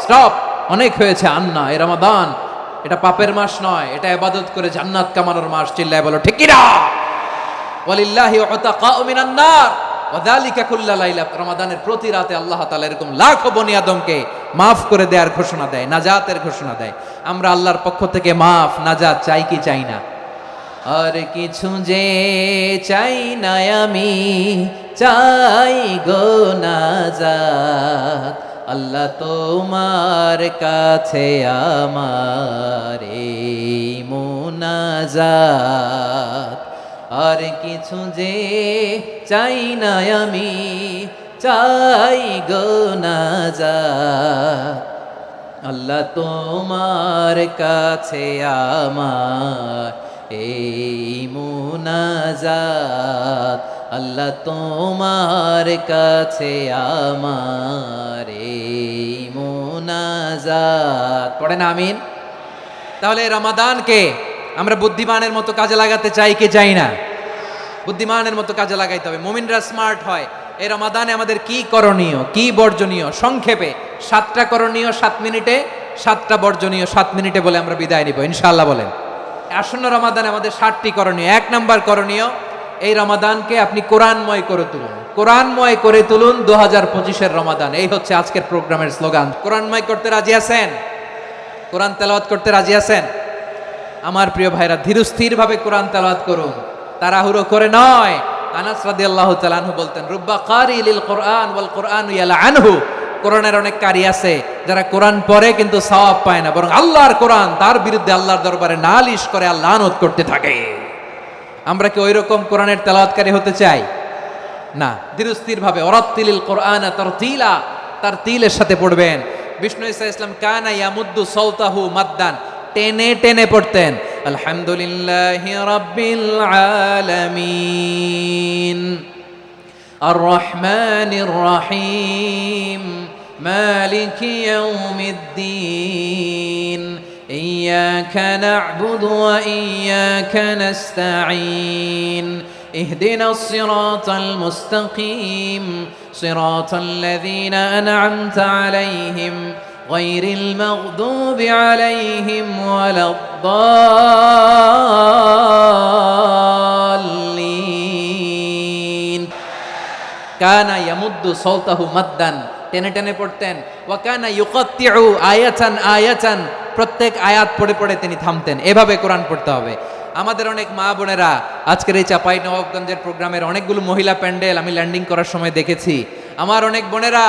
স্টপ, অনেক হয়েছে। আন্না, এই রমাদান এটা পাপের মাস নয়, এটা ইবাদত করে জান্নাত কামানোর মাস। চিল্লায় বলো ঠিক কি না? ওয়ালিল্লাহি উতাকাউ মিনান নার ওয়াযালিকা কুল্লা লাইলা, রমাদানের প্রতি রাতে আল্লাহ তাআলা এরকম লাখো বনি আদমকে মাফ করে দেওয়ার ঘোষণা দেয়, নাজাতের ঘোষণা দেয়। আমরা আল্লাহর পক্ষ থেকে মাফ, নাজাত চাই কি চাই না? আর কিছু যে চাই না আমি, চাই গো নাজাত, আল্লাহ তোমার কাছে আমার এই মুনাজাত। আর কিছু যে চাই না আমি, চাই গো নাজাত, আল্লাহ তোমার কাছে আমার এই মুনাজাত, আল্লাহ তোমার কাছে আমার এই মুনাজাত। পড়েন আমিন। তাহলে রমাদানকে আমরা বুদ্ধিমানের মতো কাজে লাগাতে চাই কি চাই না? বুদ্ধিমানের মতো কাজে লাগাইতে হবে। মুমিনরা স্মার্ট হয়। এই রমাদানে আমাদের কি করণীয়, কি বর্জনীয়, সংক্ষেপে 7টা করণীয় 7 মিনিটে, 7টা বর্জনীয় 7 মিনিটে বলে আমরা বিদায় নিব ইনশাআল্লাহ। বলেন, আসন্ন রমাদানে আমাদের 7টি করণীয়। 1 নাম্বার করণীয়, এই রমাদানকে আপনি কোরআনময় করে তুলুন। কোরআনময় করে তুলুন 2025-এর রমাদান। এই হচ্ছে আজকের প্রোগ্রামের স্লোগান। কোরআনময় করতে রাজি আছেন? কোরআন তেলাওয়াত করতে রাজি আছেন? আমার প্রিয় ভাইরা, ধীরস্থির ভাবে কোরআন তেলাওয়াত করুন, তাড়াহুড়ো করে নয়। আনাস রাদিয়াল্লাহু তাআলা আনহু বলতেন, রুব্বা কারি লিল কোরআন ওয়াল কোরআনু ইয়ালআনহু, কোরআনের অনেক কারি আছে যারা কোরআন পড়ে কিন্তু সওয়াব পায় না, বরং আল্লাহর কোরআন তার বিরুদ্ধে আল্লাহর দরবারে নালিশ করে আর লানত করতে থাকে। আমরা কি ওই রকম কোরআনের তেলাওয়াতকারী হতে চাই? না। ধীরস্থির ভাবে ওরাত্তিলিল কোরআন তারতিলা, তার তিলের সাথে পড়বেন। বিষ্ণু ঈসা ইসলাম কানা ইয়ামুদ্দু সাওতাহু মাদ্দান, টেনে টেনে পড়তেন। আলহামদুলিল্লাহি রাব্বিল আলামিন আর রহমানির রহিম মালিকি ইয়াউমিদ্দিন ইয়্যাকা না'বুদু ওয়া ইয়্যাকা নাস্তাঈন اهدنا الصراط المستقيم صراط الذين أنعمت عليهم غير المغضوب عليهم ولا الضالين كان يمد صوته مدا টেনে টেনে পড়তেন। ওয়া কানা ইউকাত্তিউ আয়াতান আয়াতান, প্রত্যেক আয়াত পড়ে পড়ে তিনি থামতেন। এভাবে কোরআন পড়তে হবে। আমাদের অনেক মা বোনেরা আজকের এই চাঁপাইনবাবগঞ্জের প্রোগ্রামের অনেকগুলো মহিলা প্যান্ডেল আমি ল্যান্ডিং করার সময় দেখেছি। আমার অনেক বোনেরা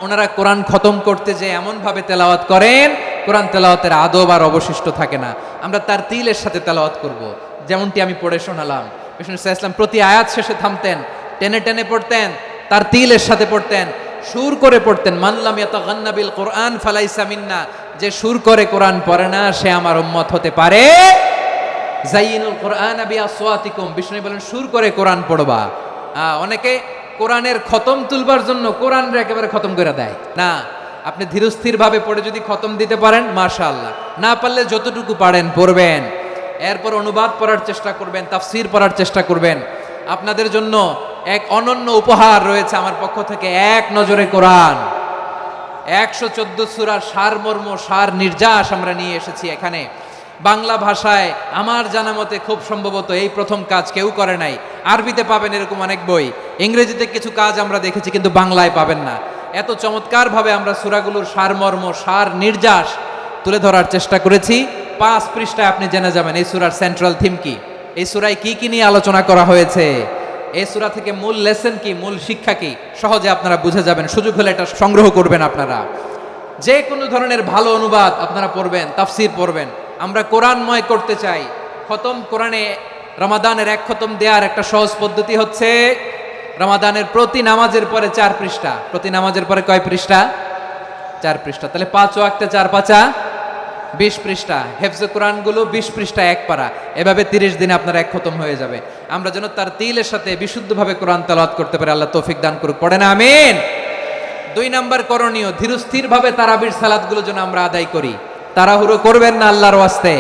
ওনারা কোরআন খতম করতে যে এমনভাবে তেলাওয়াত করেন, কোরআন তেলাওয়াতের আদব আর অবশিষ্ট থাকে না। আমরা তার তিলের সাথে তেলাওয়াত করব, যেমনটি আমি পড়ে শোনালাম। বিষ্ণু ইসলাম প্রতি আয়াত শেষে থামতেন, টেনে টেনে পড়তেন, তার তিলের সাথে পড়তেন, সুর করে পড়তেন। মানলাম ইয়াতাগান্না বিল কোরআন ফালাইসা মিন্না, যে সুর করে কোরআন পড়ে না সে আমার উম্মত হতে পারে। জাইনুল কোরআন বিআসওয়াতিকুম, বিষ্ণু বলেন সুর করে কোরআন পড়বা। অনেকে কোরআনের খতম তুলবার জন্য কোরআনরে একেবারে খতম করে দেয় না। আপনি ধীরস্থির ভাবে পড়ে যদি খতম দিতে পারেন মাশাআল্লাহ, না পারলে যতটুকু পারেন পড়বেন। এরপর অনুবাদ পড়ার চেষ্টা করবেন, তাফসীর পড়ার চেষ্টা করবেন। আপনাদের জন্য এক অনন্য উপহার রয়েছে আমার পক্ষ থেকে, এক নজরে কোরআন 114 সূরার সারমর্ম সার নির্যাস আমরা নিয়ে এসেছি এখানে। বাংলা ভাষায় আমার জানা মতে খুব সম্ভবত এই প্রথম কাজ কেউ করে নাই। আরবিতে পাবেন এরকম অনেক বই, ইংরেজিতে কিছু কাজ আমরা দেখেছি, কিন্তু বাংলায় পাবেন না। এত চমৎকারভাবে আমরা সূরাগুলোর সারমর্ম সার নির্যাস তুলে ধরার চেষ্টা করেছি। 5 পৃষ্ঠায় আপনি জেনে যাবেন এই সূরার সেন্ট্রাল থিম কি, এই সূরায় কি কি নিয়ে আলোচনা করা হয়েছে, এই সূরা থেকে মূল লেসন কি, মূল শিক্ষা কি, সহজে আপনারা বুঝে যাবেন। সুযোগ হলে এটা সংগ্রহ করবেন। আপনারা যে কোনো ধরনের ভালো অনুবাদ আপনারা পড়বেন, তাফসীর পড়বেন। আমরা কোরআনময় করতে চাই। খতম কোরআনে রমাদানের 1 খতম দেওয়ার একটা সহজ পদ্ধতি হচ্ছে রমাদানের প্রতি নামাজের পরে 4 পৃষ্ঠা। প্রতি নামাজের পরে কয় পৃষ্ঠা? 4 পৃষ্ঠা। তাহলে 5 ওয়াক্তে 4 পাঁচা 20 পৃষ্ঠা। হেফজে কোরআনগুলো 20 পৃষ্ঠা এক পারা। এভাবে 30 দিনে আপনার 1 খতম হয়ে যাবে। আমরা যেন তার তিলের সাথে বিশুদ্ধভাবে কোরআন তেলাওয়াত করতে পারি। আল্লাহ তৌফিক দান করুক। পড়েন আমিন। 2 নাম্বার করণীয়, ধীরস্থিরভাবে তারাবির সালাতগুলো যেন আমরা আদায় করি। তাড়াহুড়ো করবেন না আল্লাহর ওয়াস্তে,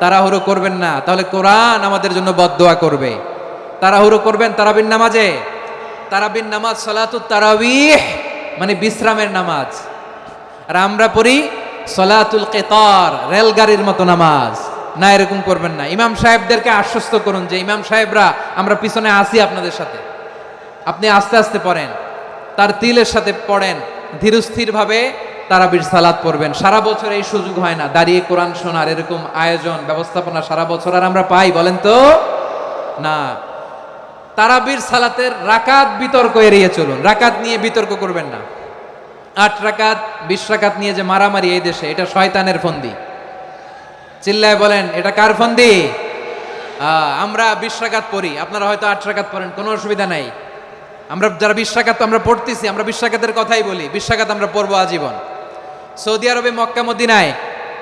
তাড়াহুড়ো করবেন না, তাহলে কোরআন আমাদের জন্য বদদোয়া করবে। তাড়াহুড়ো করবেন তারাবির নামাজে। তারাবির নামাজ সালাতুত তারাবিহ মানে বিশ্রামের নামাজ। আর আমরা পড়ি সালাতুল কিতার, রেলগাড়ির মতো নামাজ। না, এরকম করবেন না। ইমাম সাহেবদেরকে আশ্বস্ত করুন যে ইমাম সাহেবরা আমরা পিছনে আসি আপনাদের সাথে, আপনি আস্তে আস্তে পড়েন, তার তিলের সাথে পড়েন, ধীরস্থিরভাবে তারাবির সালাত পড়বেন। সারা বছর এই সুযোগ হয় না দাঁড়িয়ে কোরআন শোনার, এরকম আয়োজন ব্যবস্থাপনা সারা বছর আর আমরা পাই বলেন তো না। তারাবির সালাতের রাকাত বিতর্ক এড়িয়ে চলুন। রাকাত নিয়ে বিতর্ক করবেন না। 8 রাকাত 20 রাকাত নিয়ে যে মারামারি এই দেশে, এটা শয়তানের ফন্দি। চিল্লায় বলেন এটা কার ফন্দি? আমরা 20 রাকাত পড়ি, আপনারা হয়তো 8 রাকাত পড়েন, কোনো অসুবিধা নাই। আমরা যারা 20 রাকাত আমরা পড়তেছি, আমরা 20 রাকাতের কথাই বলি। 20 রাকাত আমরা পড়বো আজীবন। সৌদি আরবে মক্কা মদিনায়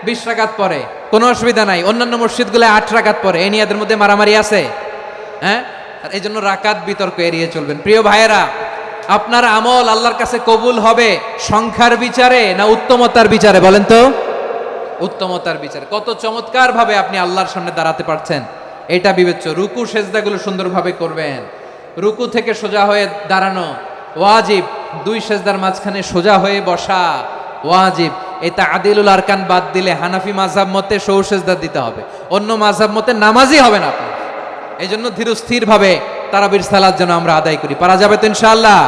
20 রাকাত পড়ে, কোনো অসুবিধা নাই। অন্যান্য মসজিদগুলো 8 রাকাত পড়ে। এই নিয়ে এদের মধ্যে মারামারি আছে? হ্যাঁ। আর এই জন্য রাকাত বিতর্ক এড়িয়ে চলবেন। প্রিয় ভাইয়েরা, আপনার আমল আল্লাহর কাছে কবুল হবে সংখ্যার বিচারে না উত্তমতার বিচারে? বলেন তো। উত্তমতার বিচারে। কত চমৎকার ভাবে আপনি আল্লাহর সামনে দাঁড়াতে পারছেন এটা বিবেচ্য। রুকু সেজদাগুলো সুন্দরভাবে করবেন। রুকু থেকে সোজা হয়ে দাঁড়ানো ওয়াজিব। 2 সেজদার মাঝখানে সোজা হয়ে বসা ওয়াজিব। এই তাআদিলুল আরকান বাদ দিলে হানাফি মাযহাব মতে সৌ সেজদা দিতে হবে, অন্য মাযহাব মতে নামাজই হবে না আপনার। এই জন্য ধীরস্থির ভাবে তারাবির সালাত যেন আমরা আদায় করি। পারা যাবে তো ইনশাআল্লাহ।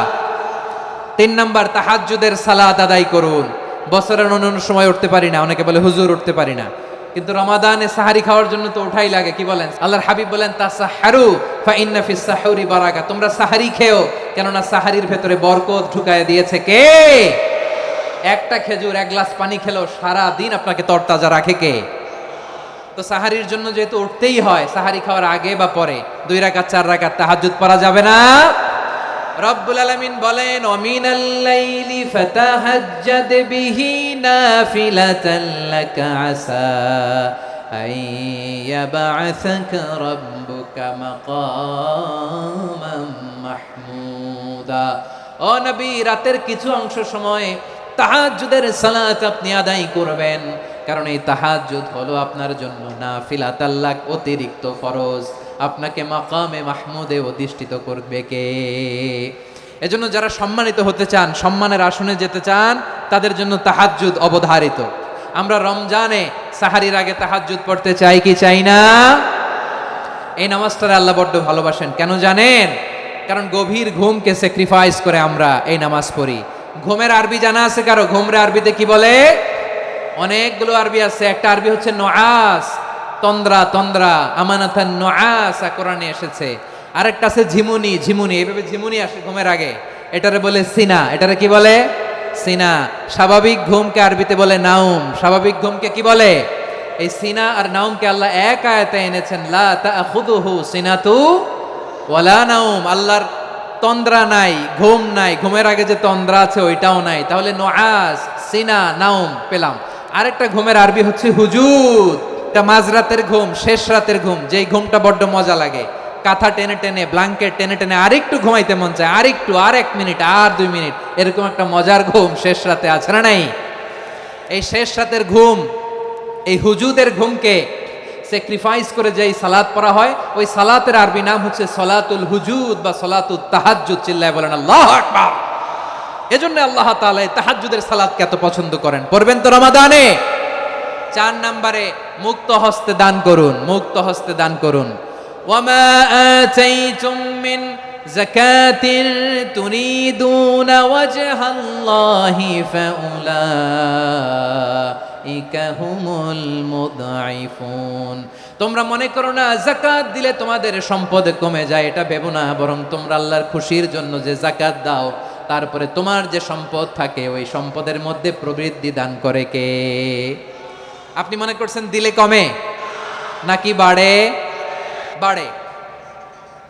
3 নাম্বার, তাহাজ্জুদের সালাত আদায় করুন। বছরের অন্যান্য সময় উঠতে পারি না, অনেকে বলে হুজুর উঠতে পারি না, কিন্তু রমাদানে সাহারি খাওয়ার জন্য তো ওঠাই লাগে। কি বলেন? আল্লাহর হাবিব বলেন তাসাহারু ফা ইন্না ফিস সাহুরি বারাকা, তোমরা সাহারি খেও, কেননা সাহারির ভেতরে বরকত ঢুকায় দিয়েছে কে? একটা খেজুর, এক গ্লাস পানি খেলেও সারা দিন আপনাকে তরতাজা রাখে কে? তো সাহারির জন্য যেহেতু উঠতেই হয়, সাহারি খাওয়ার আগে বা পরে 2 রাকাত 4 রাকাত তাহাজ্জুদ পড়া যাবে না? রব্বুল আলামিন বলেন, ওয়ামিনাল লাইলি ফাতাহাজ্জাদ বিহি নাফিলাতান লাকা আসা আইয়াবআসাকা রাব্বুকা মাকামান মাহমুদা। ও নবী, রাতের কিছু অংশ সময় তাহাজ্জুদের সালাত আপনি আদায় করবেন, কারণ এই তাহাজ্জুদ হলো আপনার জন্য নাফিলাতাল লাক, অতিরিক্ত ফরজ। আপনাকে মাকামে মাহমুদে অধিষ্ঠিত করবে কে? এজন্য যারা সম্মানিত হতে চান, সম্মানের আসনে যেতে চান, তাদের জন্য তাহাজ্জুদ অবধারিত। আমরা রমজানে সাহারির আগে তাহাজ্জুদ পড়তে চাই কি চাই না? এই নামাজটা আল্লাহ বড্ড ভালোবাসেন। কেন জানেন? কারণ গভীর ঘুমকে স্যাক্রিফাইস করে আমরা এই নামাজ পড়ি। ঘুমের আরবি জানা আছে কারো? ঘুমরে আরবিতে কি বলে? অনেকগুলো আরবি আছে। একটা আরবি হচ্ছে নুআস, তন্দ্রা, তন্দ্রা, আমানাতান নুআসা কোরআনে এসেছে। আরেকটা আছে ঝিমুনি, ঝিমুনি, এইভাবে ঝিমুনি আসে ঘুমের আগে, এটারে বলে সিনা। এটারে কি বলে? সিনা। স্বাভাবিক ঘুমকে আরবিতে বলে নাউম। স্বাভাবিক ঘুমকে কি বলে? এই সিনা আর নাউমকে আল্লাহ এক আয়াতে এনেছেন, লা তাখুযুহু সিনাতু ওয়ালা নাউম। আল্লাহর তন্দ্রা নাই, ঘুম নাই। ঘুমের আগে যে তন্দ্রা আছে ওইটাও নাই। তাহলে নুআস, সিনা, নাউম পেলাম। আরেকটা ঘুমের আরবি হচ্ছে হুজুদ। এটা মাঝরাতের ঘুম, শেষ রাতের ঘুম, যেই ঘুমটা বড্ড মজা লাগে। কাঁথা টেনে টেনে, ব্ল্যাঙ্কেট টেনে টেনে আরেকটু ঘুমাইতে মন চায়, আরেকটু, আর 1 মিনিট, আর 2 মিনিট, এরকম একটা মজার ঘুম শেষ রাতে আছে না নাই? এই শেষ রাতের ঘুম, এই হুজুদের ঘুমকে স্যাক্রিফাইস করে যেই সালাত পড়া হয়, ওই সালাতের আরবি নাম হচ্ছে সলাতুল হুজুদ বা সলাতুত তাহাজ্জুদ। চিল্লায় বলেন আল্লাহু আকবার। এজন্য আল্লাহ তাআলা এই তাহাজ্জুদের সালাতকে এত পছন্দ করেন। পড়বেন তো রমাদানে। 4 নম্বরে মুক্ত হস্তে দান করুন, মুক্ত হস্তে দান করুন। ওয়ামা আতাইতুম মিন যাকাতিন তুরিদুনা ওয়াজহাল্লাহি ফাউলাইকা হুমুল মুদঈফুন। তোমরা মনে করো না যাকাত দিলে তোমাদের সম্পদ কমে যায়, এটা ভেবো না। বরং তোমরা আল্লাহর খুশির জন্য যে যাকাত দাও, তারপরে তোমার যে সম্পদ থাকে ওই সম্পদের মধ্যে প্রবৃদ্ধি দান করে কে? আপনি মনে করছেন দিলে কমে নাকি বাড়ে? বাড়ে।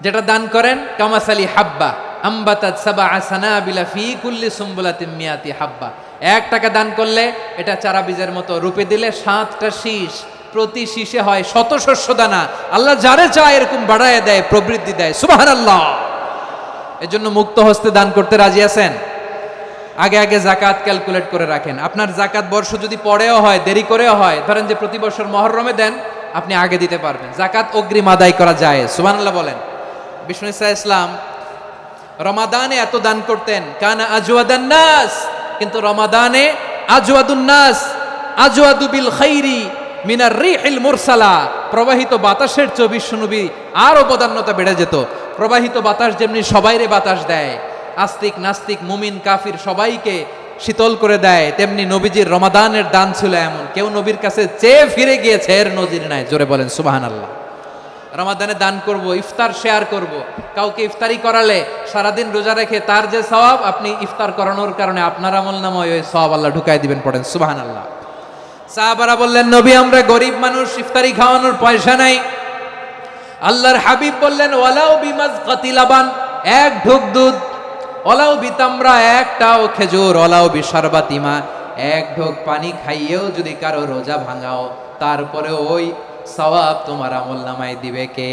যেটা দান করেন, কামাসালি হাব্বা আম্বাতাত সাবআ সানাবিলা ফি কুল্লি সুম্বুলাতিন মিয়াতি হাব্বা। 1 টাকা দান করলে এটা চারা বীজের মতো, রূপে দিলে 7টা শীষ, প্রতি শীষে হয় 100 শস্য দানা। আল্লাহ যারে চায় এরকম বাড়ায় দেয়, প্রবৃদ্ধি দেয়। সুবহানাল্লাহ। এজন্য মুক্ত হস্তে দান করতে রাজি আছেন? আগে আগে যাকাত ক্যালকুলেট করে রাখেন। আপনার যাকাত বর্ষ যদি পরেও হয়, দেরি করেও হয়, ধরেন যে প্রতি বছর মুহররমে দেন, আপনি আগে দিতে পারবেন। যাকাত অগ্রিম আদায় করা যায়। সুবহানাল্লাহ বলেন। বিষ্ণু ইসা ইসলাম রমাদানে এত দান করতেন, কানা আজওয়াদান নাস, কিন্তু রমাদানে আজওয়াদুন নাস আজওয়াদু বিল খাইরি মিনার রিহিল মুরসালা। প্রবাহিত বাতাসের চেয়ে বিশ্বনবী আর অবদান্যতা বেড়ে যেত। প্রবাহিত বাতাস যেমনি সবাইরে বাতাস দেয়, আস্তিক নাস্তিক মুমিন কাফির সবাইকে শীতল করে দেয়, তেমনি নবীজির রমাদানের দান ছিল এমন, কেউ নবীর কাছে চেয়ে ফিরে গিয়েছে এর নজির নাই। জোরে বলেন সুবহানাল্লাহ। রমাদানে দান করব, ইফতার শেয়ার করব। কাউকে ইফতারি করালে সারাদিন রোজা রেখে তার যে সওয়াব, আপনি ইফতার করানোর কারণে আপনার আমলনামায় ওই সওয়াব আল্লাহ ঢুকাই দিবেন। পড়েন সুবহানাল্লাহ। সাহাবারা বললেন, নবী আমরা গরিব মানুষ, ইফতারি খাওয়ানোর পয়সা নাই। আল্লাহর হাবিব বললেন, ওয়ালাউ বিমাজকাতি লাবান, 1 ঢোক দুধ, ওয়ালাউ বিতামরা, 1টাও খেজুর, ওয়ালাউ বিশারবাতিমা, 1 ঢোক পানি খাইয়েও যদি কারো রোজা ভাঙাও, তারপরে ওই সওয়াব তোমার আমলনামায় দিবে কে?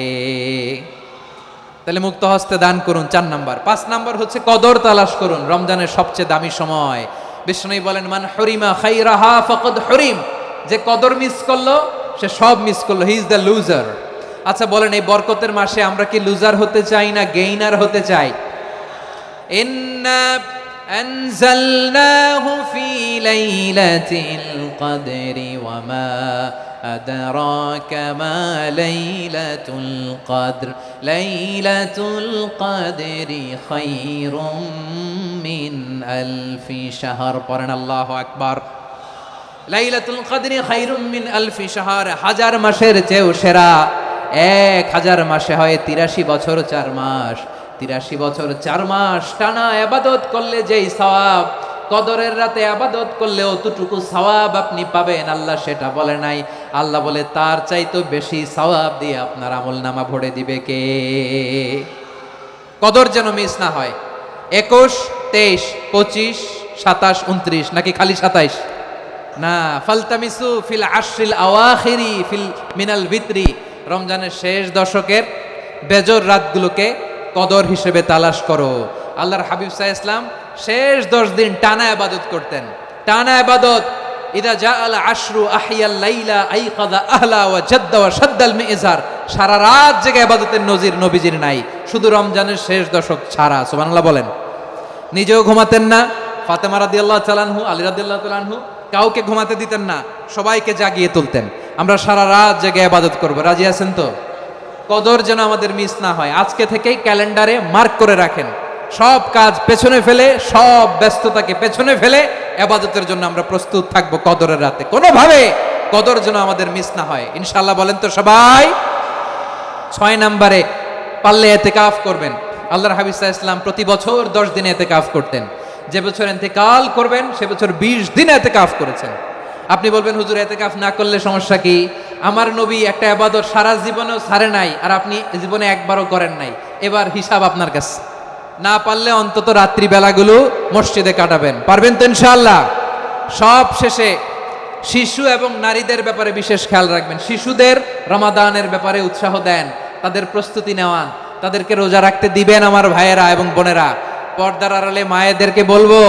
তাহলে মুক্ত হস্তে দান করুন, 4 নাম্বার। 5 নাম্বার হচ্ছে কদর তালাশ করুন, রমজানের সবচেয়ে দামি সময়। বিষ্ণু বলেন, মান হুরিমা খাইরাহা ফাকাদ হুরিম। যে কদর মিস করলো সে সব মিস করলো, হি ইজ দ্য লুজার। আচ্ছা বলেন, এই বরকতের মাসে আমরা কি লুজার হতে চাই না গেইনার হতে চাই? ইন্না আনজালনাহু ফি লাইলাতিল কদরি ওয়া মা আদরাকা মা লাইলাতুল কদর লাইলাতুল কদরি খায়রুম মিন আলফি শাহর। পড়েন আল্লাহু আকবার। লাইলাতুল কদরি খায়রুম মিন আলফি শাহর, 1000 মাসের চেয়েও সেরা। 1000 মাসে হয় 83 বছর 4 মাস। 83 বছর 4 মাস টানা ইবাদত করলে যেই সওয়াব, কদরের রাতে ইবাদত করলে অতটুকু সওয়াব আপনি পাবেন, আল্লাহ সেটা বলে নাই। আল্লাহ বলে তার চাইতে বেশি সওয়াব দিয়ে আপনার আমলনামা ভরে দিবে কে? কদর যেন মিস না হয়। 21, 23, 25, 27, 29 নাকি খালি 27? না, ফালতামিসু ফিল আশরিল আওয়াখিরি ফিল মিনাল ভিতরি, রমজানের শেষ দশকের বেজর রাতগুলোকে কদর হিসেবে তালাশ করো। আল্লাহর হাবিব সাল্লাল্লাহু আলাইহি ওয়াসাল্লাম শেষ 10 দিন টানা ইবাদত করতেন, টানা ইবাদত। ইদা জাআল আশরু আহিয়াল লাইলা আইকাযা আহলা ওয়া জাদ্দা ওয়া শাদ্দাল মিজার, সারা রাত জেগে ইবাদতের নজির নবীজির নাই, শুধু রমজানের শেষ দশক ছাড়া। সুবহানাল্লাহ বলেন। নিজেও ঘুমাতেন না, ফাতেমা রাদিয়াল্লাহু তাআলা আনহু, আলী রাদিয়াল্লাহু তাআলা আনহু কাউকে ঘুমাতে দিতেন না, সবাইকে জাগিয়ে তুলতেন। আমরা সারা রাত জেগে ইবাদত করব, রাজি আছেন তো? কদর যেন আমাদের মিস না হয়। আজকে থেকেই ক্যালেন্ডারে মার্ক করে রাখেন, সব কাজ পেছনে ফেলে, সব ব্যস্ততাকে পেছনে ফেলে ইবাদতের জন্য আমরা প্রস্তুত থাকবো কদরের রাতে। কোনোভাবে কদর যেন আমাদের মিস না হয়, ইনশাআল্লাহ বলেন তো সবাই। 6 নম্বরে পারলে ইতিকাফ করবেন। আল্লাহর হাবিব সাল্লাল্লাহু আলাইহি ওয়াসাল্লাম প্রতি বছর 10 দিন ইতিকাফ করতেন। যে বছর ইন্তেকাল করবেন সে বছর 20 দিন ইতিকাফ করেছেন। আপনি বলবেন হুজুর ইতিকাফ না করলে সমস্যা কি? আমার নবী একটা ইবাদত সারা জীবনেও ছাড়ে নাই, আর আপনি জীবনে একবারও করেন নাই। এবার হিসাব আপনার কাছে। না পারলে অন্তত রাত্রি বেলাগুলো মসজিদে কাটাবেন, পারবেন তো ইনশাআল্লাহ? সব শেষে শিশু এবং নারীদের ব্যাপারে বিশেষ খেয়াল রাখবেন। শিশুদের রমাদানের ব্যাপারে উৎসাহ দেন, তাদের প্রস্তুতি নেওয়ান, তাদেরকে রোজা রাখতে দিবেন। আমার ভাইয়েরা এবং বোনেরা, পর্দার আড়ালে মায়েদেরকে বলবো,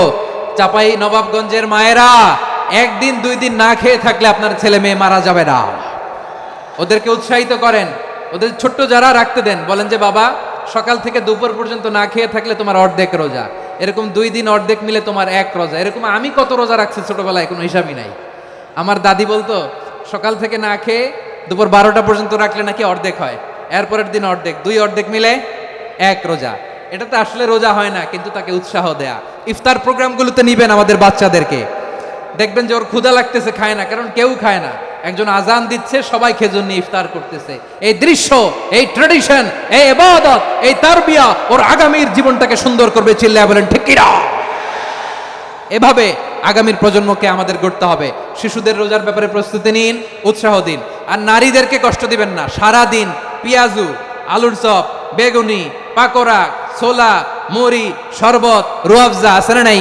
চাপাই নবাবগঞ্জের মায়েরা, 1 দিন 2 দিন না খেয়ে থাকলে আপনার ছেলে মেয়ে মারা যাবে না। ওদেরকে উৎসাহিত করেন, ওদের ছোট্ট যারা রাখতে দেন, বলেন যে বাবা সকাল থেকে দুপুর পর্যন্ত না খেয়ে থাকলে তোমার অর্ধেক রোজা, এরকম 2 দিন অর্ধেক মিলে তোমার 1 রোজা। এরকম আমি কত রোজা রাখছি ছোটবেলায় কোনো হিসাবই নাই। আমার দাদি বলতো সকাল থেকে না খেয়ে দুপুর 12টা পর্যন্ত রাখলে নাকি অর্ধেক হয়, এরপরের দিন অর্ধেক, 2 অর্ধেক মিলে 1 রোজা। এটা তো আসলে রোজা হয় না, কিন্তু তাকে উৎসাহ দেয়া। ইফতার প্রোগ্রামগুলোতে নিবেন আমাদের বাচ্চাদেরকে, দেখবেন যে ওর ক্ষুধা লাগতেছে, খায় না, কারণ কেউ খায় না, একজন আজান দিচ্ছে, সবাই খেজুর নিয়ে ইফতার করতেছে। এই দৃশ্য, এই ট্র্যাডিশন, এই ইবাদত, এই তারবিয়া ওর আগামীর জীবনটাকে সুন্দর করবে। চিল্লায়া বলেন ঠিক কি না? এভাবে আগামীর প্রজন্মকে আমাদের গড়তে হবে। শিশুদের রোজার ব্যাপারে প্রস্তুতি নিন, উৎসাহ দিন। আর নারীদেরকে কষ্ট দিবেন না। সারা দিন পেঁয়াজু, আলুর চপ, বেগুনি, পাকোড়া, ছোলা, মুড়ি, শরবত, রুয়াবজা আছে না নাই,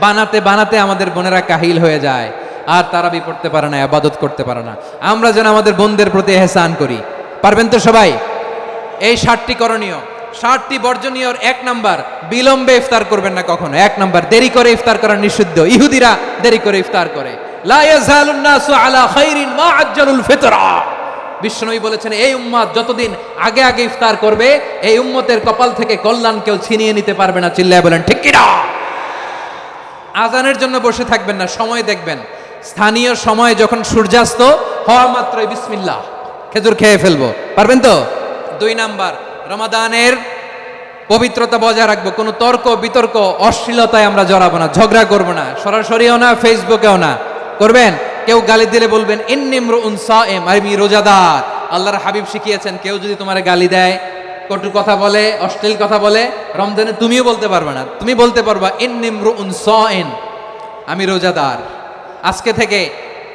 বানাতে বানাতে আমাদের বোনেরা কাহিল হয়ে যায়, আর তারাবি পড়তে পারে না, ইবাদত করতে পারে না। আমরা যেন আমাদের বোনদের প্রতি ইহসান করি, পারবেন তো সবাই? এই 7টি করণীয়, 7টি বর্জনীয়। 1 নাম্বার, বিলম্বে ইফতার করবেন না কখনো। 1 নাম্বার, দেরি করে ইফতার করা নিষিদ্ধ। ইহুদিরা দেরি করে ইফতার করে। লা ইয়াজালুন নাসু আলা খাইরিন মা আজ্জালুল ফিতরা। বিশ্বনবী বলেছেন এই উম্মত যতদিন আগে আগে ইফতার করবে, এই উম্মতের কপাল থেকে কল্যাণ কেউ ছিনিয়ে নিতে পারবে না। চিল্লায় বলেন ঠিক কি না? আজানের জন্য বসে থাকবেন না, সময় দেখবেন। স্থানীয় সময় যখন সূর্যাস্ত হওয়া মাত্রই বিসমিল্লাহ, খেজুর খেয়ে ফেলবো, পারবেন তো? 2 নাম্বার, রমাদানের পবিত্রতা বজায় রাখবো। কোনো তর্ক বিতর্ক অশ্লীলতায় আমরা জড়াবো না, ঝগড়া করবো না, সরাসরিও না, ফেসবুকেও না। করবেন? কেউ গালি দিলে বলবেন ইন্নী ইমরুউন সাইম, আমি রোজাদার। আল্লাহর হাবিব শিখিয়েছেন কেউ যদি তোমার গালি দেয়, কটু কথা বলে, অশ্লীল কথা বলে, রমজানে তুমিও বলতে পারবে না। তুমি বলতে পারবা ইন্নী ইমরুউন সাইম, আমি রোজাদার। আজকে থেকে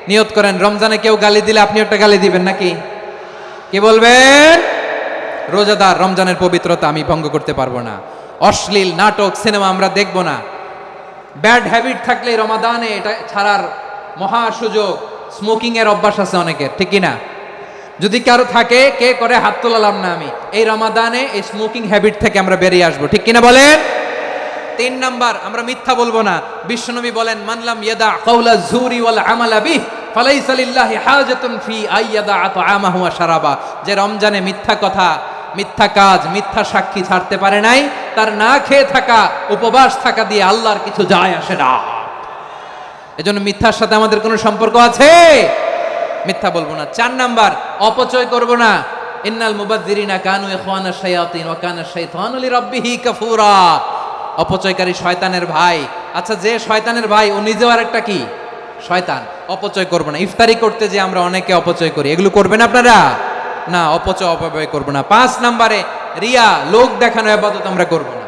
নিয়ত করেন, রমজানে কেউ গালি দিলে আপনি একটা গালি দিবেন নাকি? কি বলবেন? রোজাদার, রমজানের পবিত্রতা আমি ভঙ্গ করতে পারবো না। অশ্লীল নাটক, সিনেমা আমরা দেখবো না। ব্যাড হ্যাবিট থাকলে রমাদানে এটা ছাড়ার মহা সুযোগ। স্মোকিং এর অভ্যাস আছে অনেকের, ঠিক কি না? যদি কারো থাকে, কে করে হাত তোলালাম না আমি। এই রমাদানে এই স্মোকিং হ্যাবিট থেকে আমরা বেরিয়ে আসবো, ঠিক কিনা বলেন? 3 নাম্বার, আমরা মিথ্যা বলবো না। বিশ্বনবী বলেন মানলাম ইয়াদা কাওলা যুরি ওয়াল আমালা বিহি ফালাইসা লিল্লাহি হাজাতুন ফি আইয়াদা আতআমাহু ওয়া শারাবা। যে রমজানে মিথ্যা কথা, মিথ্যা কাজ, মিথ্যা সাক্ষী ছাড়তে পারে নাই, তার না খেয়ে থাকা, উপবাস থাকা দিয়ে আল্লাহর কিছু যায় আসে না। এজন্য মিথ্যার সাথে আমাদের কোনো সম্পর্ক আছে? মিথ্যা বলবো না। 4 নাম্বার, অপচয় করব না। ইন্নাল মুবাযযিরিনা কানু ইখওয়ানাশ শায়াতিন ওয়া কানা শাইতানু লিরাব্বিহি কাফুরা। অপচয়কারী শয়তানের ভাই। আচ্ছা, যে শয়তানের ভাই ও নিজেও আরেকটা কি? শয়তান। অপচয় করব না। ইফতারি করতে যে আমরা অনেকে অপচয় করি, এগুলো করবেন আপনারা? না, অপচয় অপব্যয় করব না। 5 নাম্বারে রিয়া, লোক দেখানো ইবাদত আমরা করব না।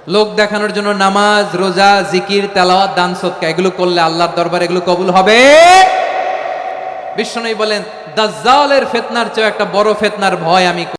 লোক দেখানোর জন্য নামাজ, রোজা, জিকির, তেলাওয়াত, দান, সদকা এগুলো করলে আল্লাহর দরবারে এগুলো কবুল হবে। বিশ্বনবী বলেন, দাজ্জালের ফিতনার চেয়ে একটা বড় ফিতনার ভয় আমি